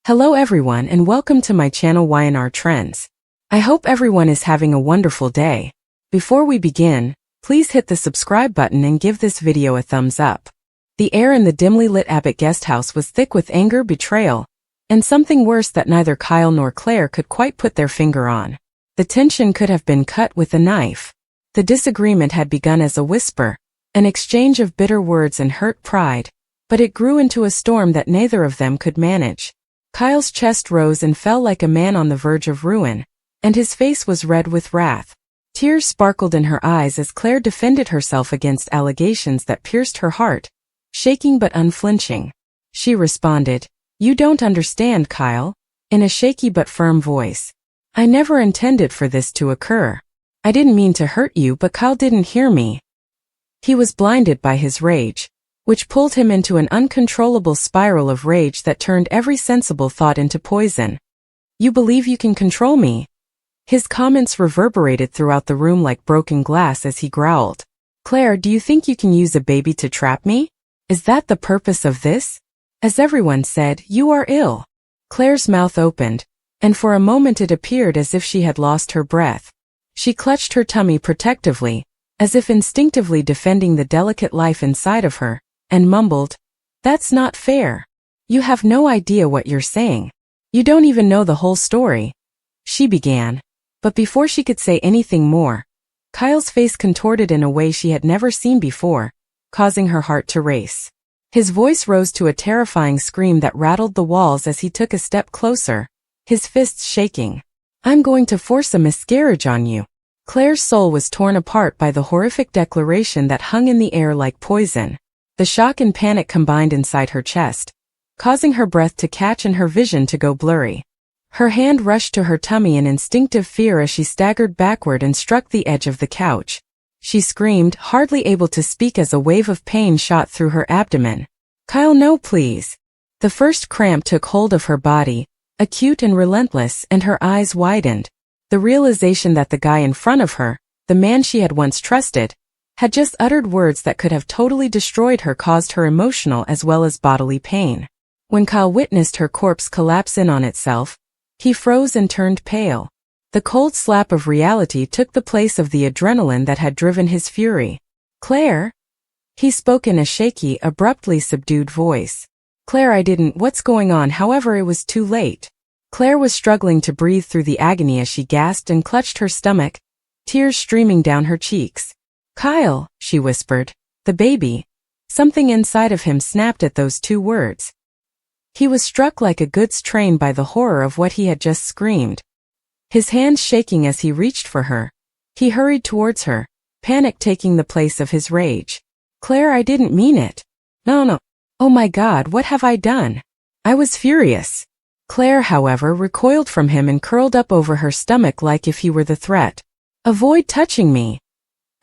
Hello everyone and welcome to my channel Y&R Trends. I hope everyone is having a wonderful day. Before we begin, please hit the subscribe button and give this video a thumbs up. The air in the dimly lit Abbott guest house was thick with anger, betrayal, and something worse that neither Kyle nor Claire could quite put their finger on. The tension could have been cut with a knife. The disagreement had begun as a whisper, an exchange of bitter words and hurt pride, but it grew into a storm that neither of them could manage. Kyle's chest rose and fell like a man on the verge of ruin, and his face was red with wrath. Tears sparkled in her eyes as Claire defended herself against allegations that pierced her heart, shaking but unflinching. She responded, "You don't understand, Kyle," in a shaky but firm voice. "I never intended for this to occur. I didn't mean to hurt you, but Kyle didn't hear me." He was blinded by his rage, which pulled him into an uncontrollable spiral of rage that turned every sensible thought into poison. "You believe you can control me?" His comments reverberated throughout the room like broken glass as he growled. "Claire, do you think you can use a baby to trap me? Is that the purpose of this?" As everyone said, "You are ill." Claire's mouth opened, and for a moment it appeared as if she had lost her breath. She clutched her tummy protectively, as if instinctively defending the delicate life inside of her, and mumbled, "That's not fair. You have no idea what you're saying. You don't even know the whole story," she began. But before she could say anything more, Kyle's face contorted in a way she had never seen before, causing her heart to race. His voice rose to a terrifying scream that rattled the walls as he took a step closer, his fists shaking. "I'm going to force a miscarriage on you." Claire's soul was torn apart by the horrific declaration that hung in the air like poison. The shock and panic combined inside her chest, causing her breath to catch and her vision to go blurry. Her hand rushed to her tummy in instinctive fear as she staggered backward and struck the edge of the couch. She screamed, hardly able to speak as a wave of pain shot through her abdomen. "Kyle, no, please." The first cramp took hold of her body, acute and relentless, and her eyes widened. The realization that the guy in front of her, the man she had once trusted, had just uttered words that could have totally destroyed her caused her emotional as well as bodily pain. When Kyle witnessed her corpse collapse in on itself, he froze and turned pale. The cold slap of reality took the place of the adrenaline that had driven his fury. "Claire?" He spoke in a shaky, abruptly subdued voice. "Claire, what's going on?" However, it was too late. Claire was struggling to breathe through the agony as she gasped and clutched her stomach, tears streaming down her cheeks. "Kyle," she whispered, "the baby." Something inside of him snapped at those two words. He was struck like a goods train by the horror of what he had just screamed. His hands shaking as he reached for her, he hurried towards her, panic taking the place of his rage. "Claire, I didn't mean it." No. "Oh my God, what have I done?" I was furious. Claire, however, recoiled from him and curled up over her stomach like if he were the threat. "Avoid touching me."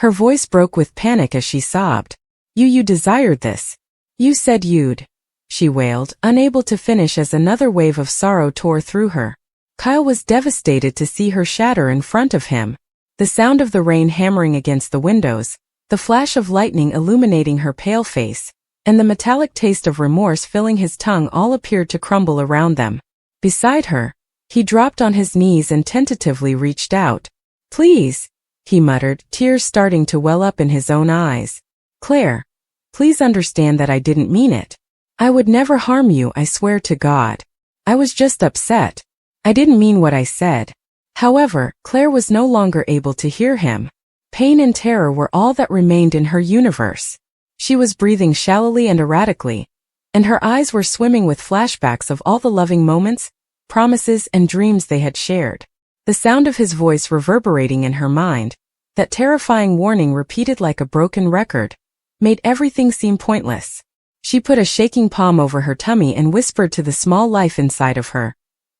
Her voice broke with panic as she sobbed. You desired this. You said you'd," she wailed, unable to finish as another wave of sorrow tore through her. Kyle was devastated to see her shatter in front of him. The sound of the rain hammering against the windows, the flash of lightning illuminating her pale face, and the metallic taste of remorse filling his tongue all appeared to crumble around them. Beside her, he dropped on his knees and tentatively reached out. "Please," he muttered, tears starting to well up in his own eyes. "Claire, please understand that I didn't mean it. I would never harm you, I swear to God. I was just upset. I didn't mean what I said." However, Claire was no longer able to hear him. Pain and terror were all that remained in her universe. She was breathing shallowly and erratically, and her eyes were swimming with flashbacks of all the loving moments, promises, and dreams they had shared. The sound of his voice reverberating in her mind, that terrifying warning repeated like a broken record, made everything seem pointless. She put a shaking palm over her tummy and whispered to the small life inside of her,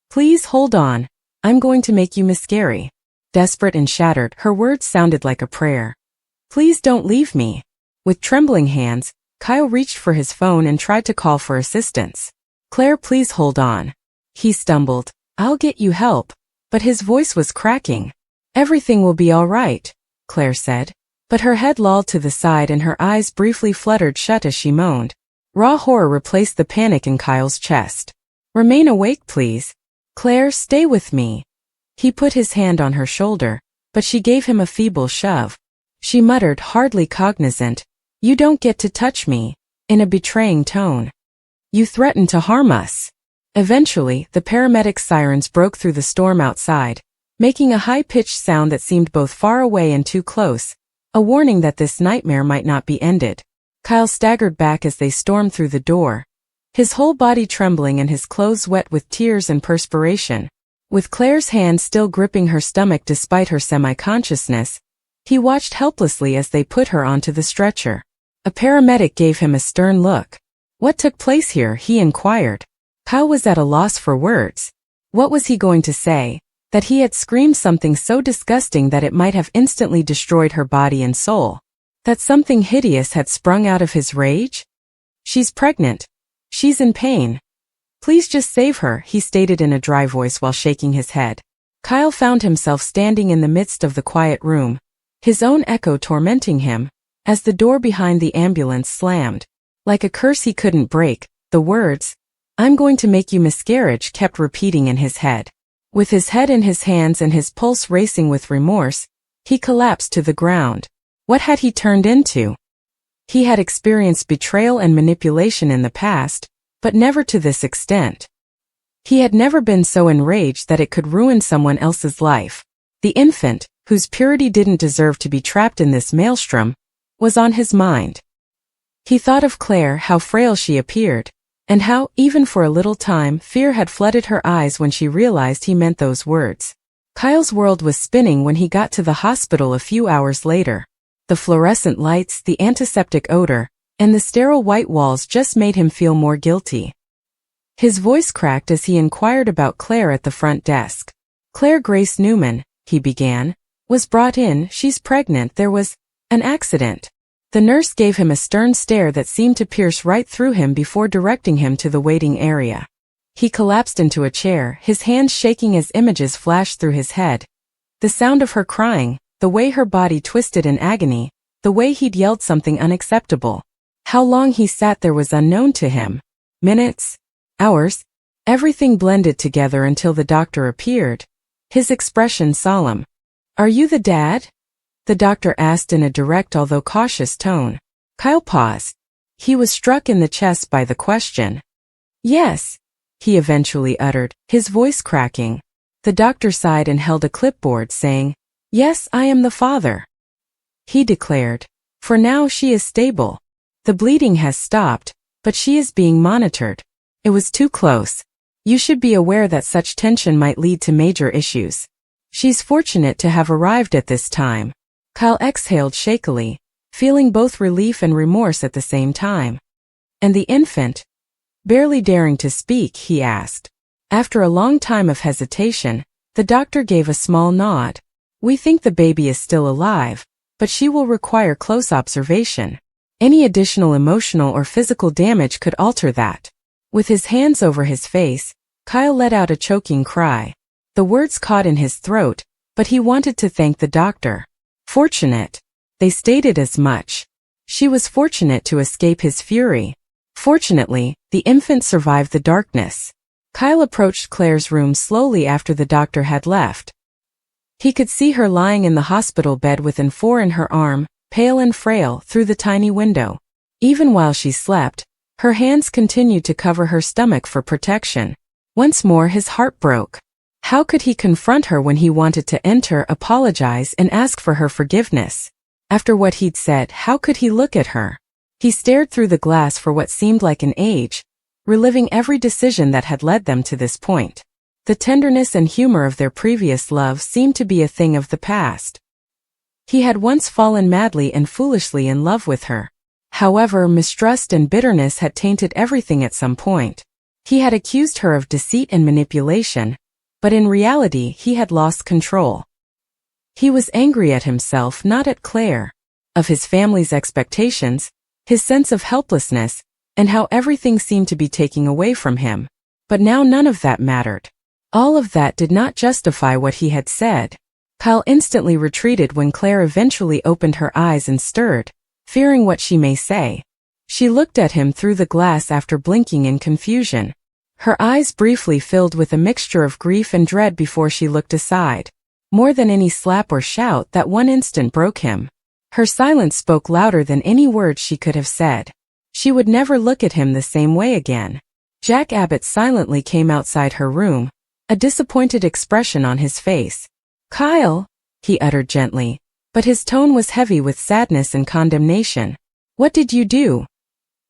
"Please hold on, I'm going to make you miscarry." Desperate and shattered, her words sounded like a prayer. "Please don't leave me." With trembling hands, Kyle reached for his phone and tried to call for assistance. "Claire, please hold on." He stumbled, "I'll get you help," but his voice was cracking. "Everything will be all right," Claire said, but her head lolled to the side and her eyes briefly fluttered shut as she moaned. Raw horror replaced the panic in Kyle's chest. Remain awake, please. Claire, stay with me. He put his hand on her shoulder, but she gave him a feeble shove. She muttered, hardly cognizant, "You don't get to touch me," in a betraying tone. "You threaten to harm us." Eventually, the paramedic sirens broke through the storm outside, making a high-pitched sound that seemed both far away and too close, a warning that this nightmare might not be ended. Kyle staggered back as they stormed through the door, his whole body trembling and his clothes wet with tears and perspiration. With Claire's hand still gripping her stomach despite her semi-consciousness, he watched helplessly as they put her onto the stretcher. A paramedic gave him a stern look. "What took place here?" he inquired. Kyle was at a loss for words. What was he going to say? That he had screamed something so disgusting that it might have instantly destroyed her body and soul? That something hideous had sprung out of his rage? "She's pregnant. She's in pain. Please just save her," he stated in a dry voice while shaking his head. Kyle found himself standing in the midst of the quiet room, his own echo tormenting him, as the door behind the ambulance slammed. Like a curse he couldn't break, the words, "I'm going to make you miscarriage," kept repeating in his head. With his head in his hands and his pulse racing with remorse, he collapsed to the ground. What had he turned into? He had experienced betrayal and manipulation in the past, but never to this extent. He had never been so enraged that it could ruin someone else's life. The infant, whose purity didn't deserve to be trapped in this maelstrom, was on his mind. He thought of Claire, how frail she appeared, and how, even for a little time, fear had flooded her eyes when she realized he meant those words. Kyle's world was spinning when he got to the hospital a few hours later. The fluorescent lights, the antiseptic odor, and the sterile white walls just made him feel more guilty. His voice cracked as he inquired about Claire at the front desk. "Claire Grace Newman," he began, "was brought in. She's pregnant. There was an accident." The nurse gave him a stern stare that seemed to pierce right through him before directing him to the waiting area. He collapsed into a chair, his hands shaking as images flashed through his head. The sound of her crying, the way her body twisted in agony, the way he'd yelled something unacceptable. How long he sat there was unknown to him. Minutes? Hours? Everything blended together until the doctor appeared, his expression solemn. "Are you the dad?" the doctor asked in a direct although cautious tone. Kyle paused. He was struck in the chest by the question. "Yes," he eventually uttered, his voice cracking. The doctor sighed and held a clipboard saying, "Yes, I am the father," he declared. "For now she is stable. The bleeding has stopped, but she is being monitored. It was too close. You should be aware that such tension might lead to major issues. She's fortunate to have arrived at this time." Kyle exhaled shakily, feeling both relief and remorse at the same time. "And the infant?" Barely daring to speak, he asked. After a long time of hesitation, the doctor gave a small nod. "We think the baby is still alive, but she will require close observation. Any additional emotional or physical damage could alter that." With his hands over his face, Kyle let out a choking cry. The words caught in his throat, but he wanted to thank the doctor. Fortunate. They stated as much. She was fortunate to escape his fury. Fortunately, the infant survived the darkness. Kyle approached Claire's room slowly after the doctor had left. He could see her lying in the hospital bed with an IV in her arm, pale and frail, through the tiny window. Even while she slept, her hands continued to cover her stomach for protection. Once more his heart broke. How could he confront her when he wanted to enter, apologize, and ask for her forgiveness? After what he'd said, how could he look at her? He stared through the glass for what seemed like an age, reliving every decision that had led them to this point. The tenderness and humor of their previous love seemed to be a thing of the past. He had once fallen madly and foolishly in love with her. However, mistrust and bitterness had tainted everything at some point. He had accused her of deceit and manipulation, but in reality he had lost control. He was angry at himself, not at Claire. Of his family's expectations, his sense of helplessness, and how everything seemed to be taking away from him. But now none of that mattered. All of that did not justify what he had said. Kyle instantly retreated when Claire eventually opened her eyes and stirred, fearing what she may say. She looked at him through the glass after blinking in confusion. Her eyes briefly filled with a mixture of grief and dread before she looked aside. More than any slap or shout, that one instant broke him. Her silence spoke louder than any words she could have said. She would never look at him the same way again. Jack Abbott silently came outside her room, a disappointed expression on his face. "Kyle," he uttered gently, but his tone was heavy with sadness and condemnation. "What did you do?"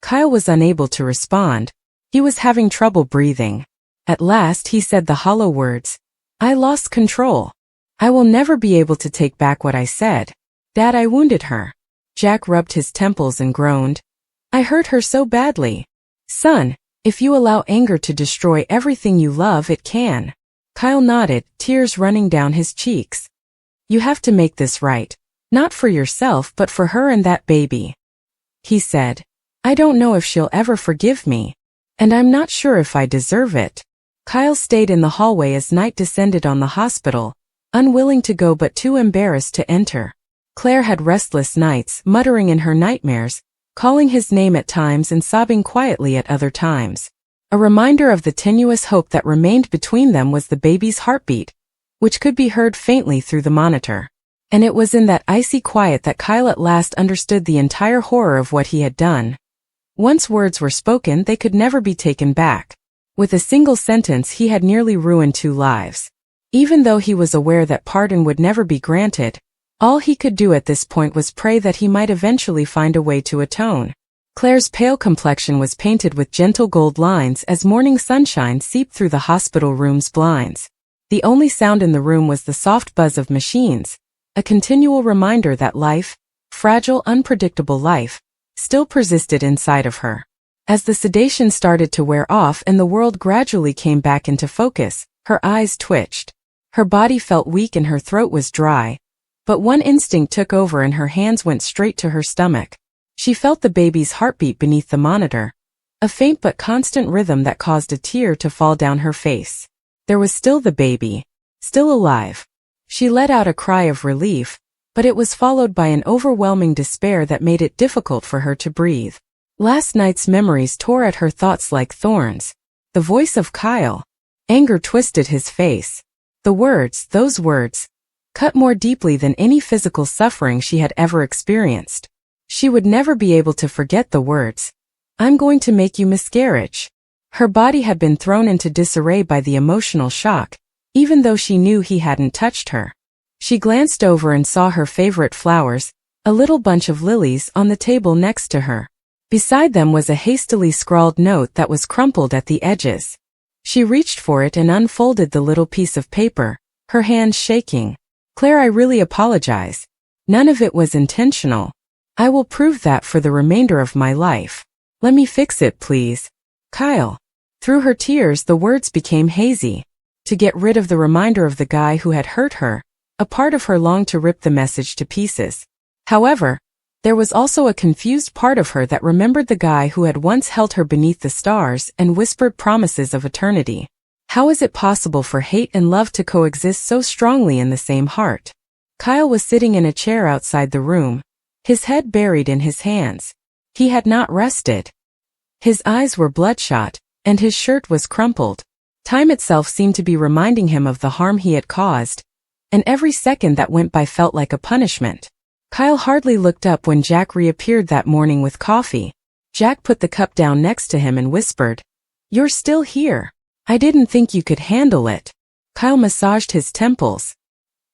Kyle was unable to respond. He was having trouble breathing. At last he said the hollow words, "I lost control. I will never be able to take back what I said. Dad, I wounded her." Jack rubbed his temples and groaned. "I hurt her so badly." "Son, if you allow anger to destroy everything you love, it can." Kyle nodded, tears running down his cheeks. "You have to make this right. Not for yourself, but for her and that baby," he said. "I don't know if she'll ever forgive me. And I'm not sure if I deserve it." Kyle stayed in the hallway as night descended on the hospital, unwilling to go but too embarrassed to enter. Claire had restless nights, muttering in her nightmares, calling his name at times and sobbing quietly at other times. A reminder of the tenuous hope that remained between them was the baby's heartbeat, which could be heard faintly through the monitor. And it was in that icy quiet that Kyle at last understood the entire horror of what he had done. Once words were spoken, they could never be taken back. With a single sentence, he had nearly ruined 2 lives. Even though he was aware that pardon would never be granted, all he could do at this point was pray that he might eventually find a way to atone. Claire's pale complexion was painted with gentle gold lines as morning sunshine seeped through the hospital room's blinds. The only sound in the room was the soft buzz of machines, a continual reminder that life, fragile, unpredictable life, still persisted inside of her. As the sedation started to wear off and the world gradually came back into focus, her eyes twitched. Her body felt weak and her throat was dry. But one instinct took over and her hands went straight to her stomach. She felt the baby's heartbeat beneath the monitor, a faint but constant rhythm that caused a tear to fall down her face. There was still the baby, still alive. She let out a cry of relief, but it was followed by an overwhelming despair that made it difficult for her to breathe. Last night's memories tore at her thoughts like thorns. The voice of Kyle. Anger twisted his face. The words, those words, cut more deeply than any physical suffering she had ever experienced. She would never be able to forget the words, "I'm going to make you miscarriage." Her body had been thrown into disarray by the emotional shock, even though she knew he hadn't touched her. She glanced over and saw her favorite flowers, a little bunch of lilies, on the table next to her. Beside them was a hastily scrawled note that was crumpled at the edges. She reached for it and unfolded the little piece of paper, her hands shaking. "Claire, I really apologize. None of it was intentional. I will prove that for the remainder of my life. Let me fix it, please. Kyle." Through her tears, the words became hazy. To get rid of the reminder of the guy who had hurt her, a part of her longed to rip the message to pieces. However, there was also a confused part of her that remembered the guy who had once held her beneath the stars and whispered promises of eternity. How is it possible for hate and love to coexist so strongly in the same heart? Kyle was sitting in a chair outside the room, his head buried in his hands. He had not rested. His eyes were bloodshot, and his shirt was crumpled. Time itself seemed to be reminding him of the harm he had caused, and every second that went by felt like a punishment. Kyle hardly looked up when Jack reappeared that morning with coffee. Jack put the cup down next to him and whispered, "You're still here. I didn't think you could handle it." Kyle massaged his temples.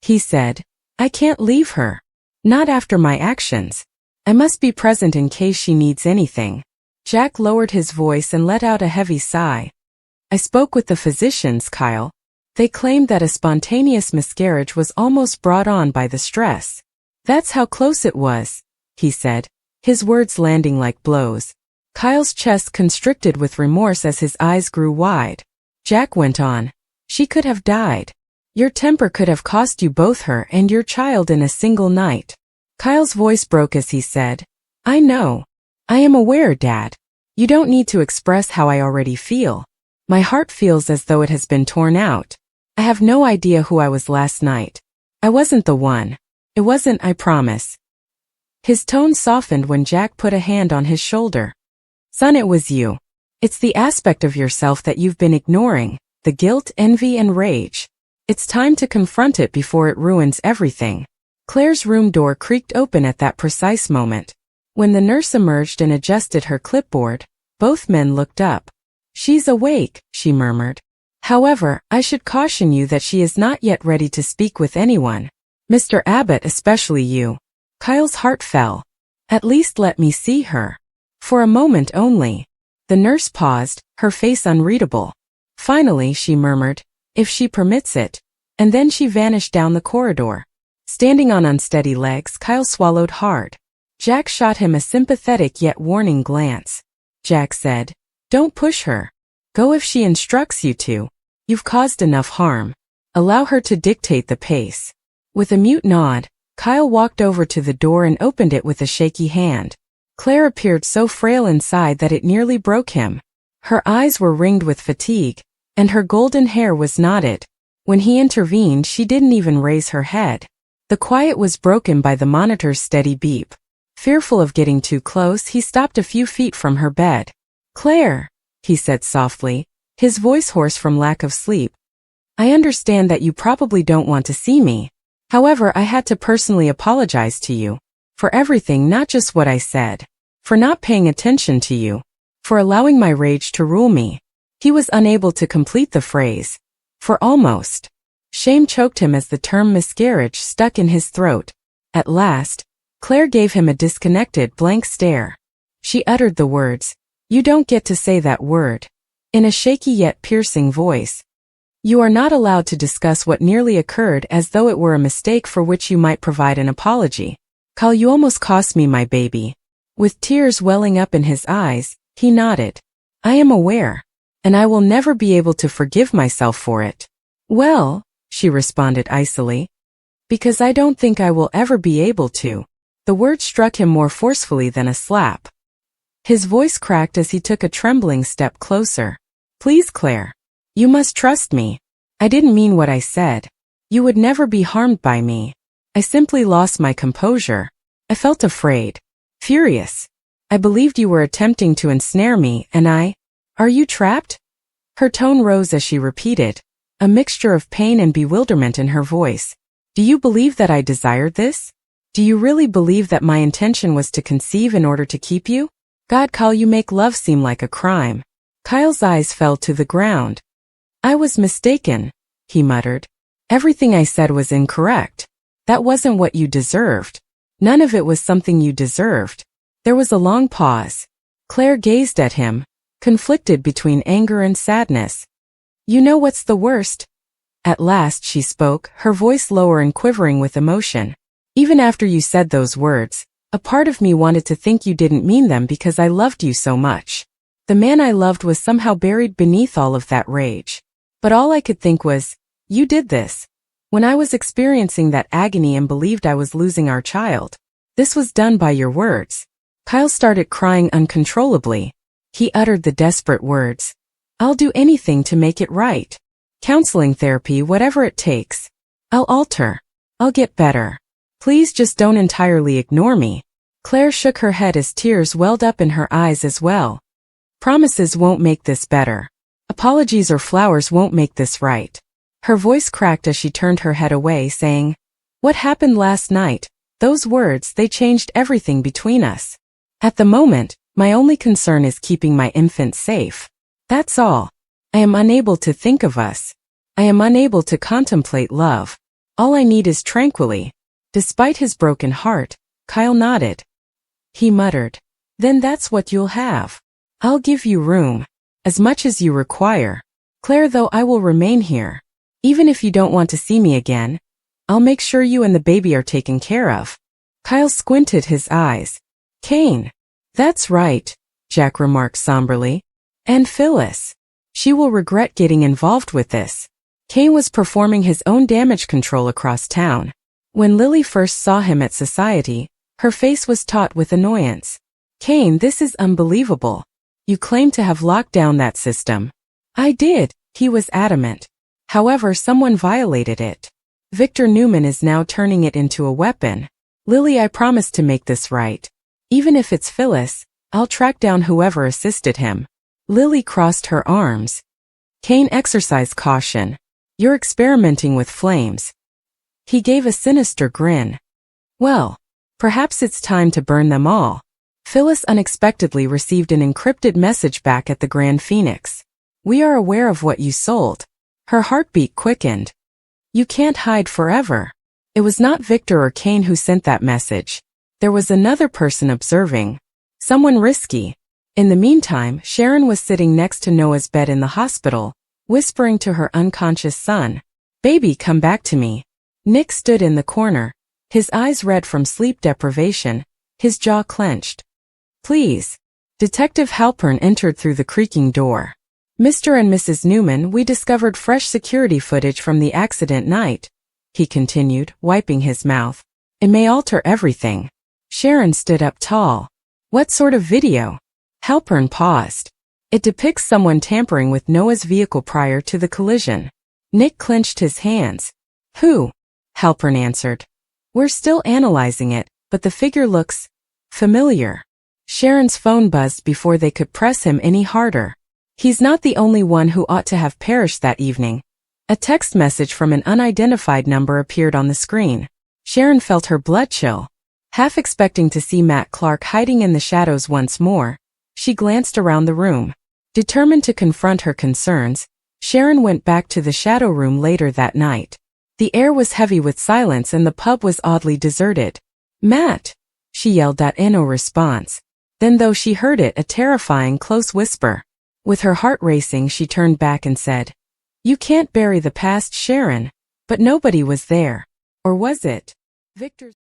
He said, "I can't leave her. Not after my actions. I must be present in case she needs anything." Jack lowered his voice and let out a heavy sigh. "I spoke with the physicians, Kyle. They claimed that a spontaneous miscarriage was almost brought on by the stress. That's how close it was," he said, his words landing like blows. Kyle's chest constricted with remorse as his eyes grew wide. Jack went on, "She could have died. Your temper could have cost you both her and your child in a single night." Kyle's voice broke as he said, "I know. I am aware, Dad. You don't need to express how I already feel. My heart feels as though it has been torn out. I have no idea who I was last night. I wasn't the one. It wasn't, I promise." His tone softened when Jack put a hand on his shoulder. "Son, it was you. It's the aspect of yourself that you've been ignoring, the guilt, envy, and rage. It's time to confront it before it ruins everything. Claire's room door creaked open at that precise moment. When the nurse emerged and adjusted her clipboard, both men looked up. "She's awake," she murmured. "However, I should caution you that she is not yet ready to speak with anyone. Mr. Abbott, especially you." Kyle's heart fell. "At least let me see her. For a moment only." The nurse paused, her face unreadable. "Finally," she murmured, "if she permits it." And then she vanished down the corridor. Standing on unsteady legs, Kyle swallowed hard. Jack shot him a sympathetic yet warning glance. Jack said, "Don't push her. Go if she instructs you to. You've caused enough harm. Allow her to dictate the pace." With a mute nod, Kyle walked over to the door and opened it with a shaky hand. Claire appeared so frail inside that it nearly broke him. Her eyes were ringed with fatigue, and her golden hair was knotted. When he intervened, she didn't even raise her head. The quiet was broken by the monitor's steady beep. Fearful of getting too close, he stopped a few feet from her bed. "Claire," he said softly, his voice hoarse from lack of sleep. "I understand that you probably don't want to see me. However, I had to personally apologize to you. For everything, not just what I said. For not paying attention to you. For allowing my rage to rule me." He was unable to complete the phrase. For almost. Shame choked him as the term miscarriage stuck in his throat. At last, Claire gave him a disconnected, blank stare. She uttered the words, "You don't get to say that word," in a shaky yet piercing voice. "You are not allowed to discuss what nearly occurred as though it were a mistake for which you might provide an apology. Kyle, you almost cost me my baby." With tears welling up in his eyes, he nodded. "I am aware. And I will never be able to forgive myself for it." "Well," she responded icily, "because I don't think I will ever be able to." The word struck him more forcefully than a slap. His voice cracked as he took a trembling step closer. "Please, Claire. You must trust me. I didn't mean what I said. You would never be harmed by me. I simply lost my composure. I felt afraid. Furious. I believed you were attempting to ensnare me, and Are you trapped?" Her tone rose as she repeated, a mixture of pain and bewilderment in her voice. "Do you believe that I desired this? Do you really believe that my intention was to conceive in order to keep you? God, Kyle, you make love seem like a crime." Kyle's eyes fell to the ground. "I was mistaken," he muttered. "Everything I said was incorrect. That wasn't what you deserved. None of it was something you deserved." There was a long pause. Claire gazed at him, conflicted between anger and sadness. "You know what's the worst?" At last she spoke, her voice lower and quivering with emotion. "Even after you said those words, a part of me wanted to think you didn't mean them because I loved you so much. The man I loved was somehow buried beneath all of that rage. But all I could think was, you did this. When I was experiencing that agony and believed I was losing our child. This was done by your words." Kyle started crying uncontrollably. He uttered the desperate words, "I'll do anything to make it right. Counseling, therapy, whatever it takes. I'll alter. I'll get better. Please just don't entirely ignore me." Claire shook her head as tears welled up in her eyes as well. "Promises won't make this better. Apologies or flowers won't make this right." Her voice cracked as she turned her head away, saying, "What happened last night, those words, they changed everything between us. At the moment, my only concern is keeping my infant safe. That's all. I am unable to think of us. I am unable to contemplate love. All I need is tranquility." Despite his broken heart, Kyle nodded. He muttered, "Then that's what you'll have. I'll give you room. As much as you require. Claire, though, I will remain here. Even if you don't want to see me again, I'll make sure you and the baby are taken care of." Kyle squinted his eyes. "Kane." "That's right," Jack remarked somberly. "And Phyllis. She will regret getting involved with this." Kane was performing his own damage control across town. When Lily first saw him at society, her face was taut with annoyance. "Kane, this is unbelievable. You claim to have locked down that system." "I did," he was adamant. "However, someone violated it. Victor Newman is now turning it into a weapon. Lily, I promise to make this right. Even if it's Phyllis, I'll track down whoever assisted him." Lily crossed her arms. Kane, exercise caution. You're experimenting with flames. He gave a sinister grin. Well, perhaps it's time to burn them all. Phyllis unexpectedly received an encrypted message back at the Grand Phoenix. We are aware of what you sold. Her heartbeat quickened. You can't hide forever. It was not Victor or Kane who sent that message. There was another person observing. Someone risky. In the meantime, Sharon was sitting next to Noah's bed in the hospital, whispering to her unconscious son, "Baby, come back to me." Nick stood in the corner, his eyes red from sleep deprivation, his jaw clenched. "Please." Detective Halpern entered through the creaking door. "Mr. and Mrs. Newman, we discovered fresh security footage from the accident night," he continued, wiping his mouth. "It may alter everything." Sharon stood up tall. "What sort of video?" Halpern paused. "It depicts someone tampering with Noah's vehicle prior to the collision." Nick clenched his hands. "Who?" Halpern answered. "We're still analyzing it, but the figure looks familiar." Sharon's phone buzzed before they could press him any harder. "He's not the only one who ought to have perished that evening." A text message from an unidentified number appeared on the screen. Sharon felt her blood chill. Half expecting to see Matt Clark hiding in the shadows once more, she glanced around the room. Determined to confront her concerns, Sharon went back to the shadow room later that night. The air was heavy with silence and the pub was oddly deserted. "Matt!" she yelled in no response. Then, though she heard it, a terrifying close whisper. With her heart racing, she turned back and said, "You can't bury the past, Sharon." But nobody was there. Or was it? Victor's